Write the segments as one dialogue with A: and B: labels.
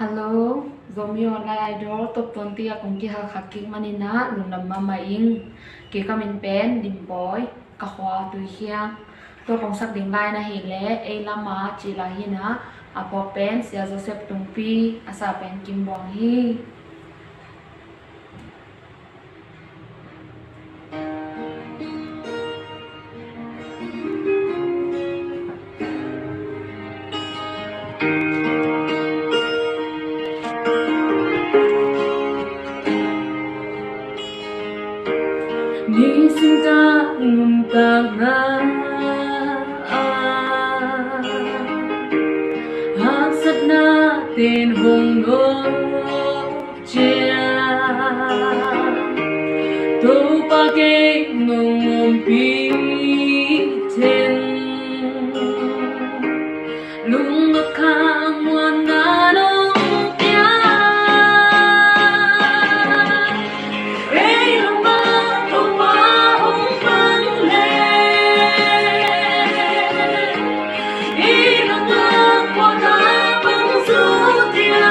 A: Hello, Zomi online idol top 20 akong kiha hakik manina lunam mamaing ki kamin pen dimboy kahwa tu hiang to kong sak ding lai na hele e lama chi la hina apo pen sia Joseph tungpi asa pen kim bong hi ni sinta ngum ta nga hak sat na tên hồng ngô chia tô pa ke ngom pi ten lung ngọc khang muan na no pia rei long ba thong ba hong bang le i long ba qua ta bang su tia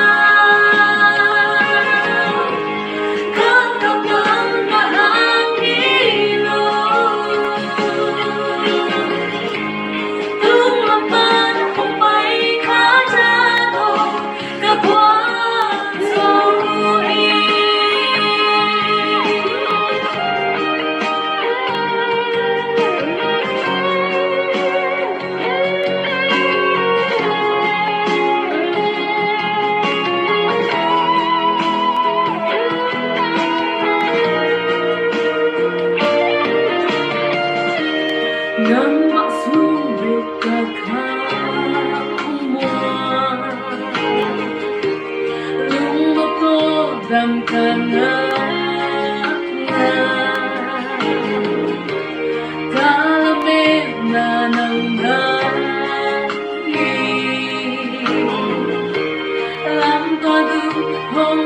A: kan ka bang ma hang ni lo tung long ba không bay khá cha đồ cả qua rồi ngắm mặt xuống được cả khang mua lung ngọc cô đam ca ngã ta mê na nang na làm toa đứng hồng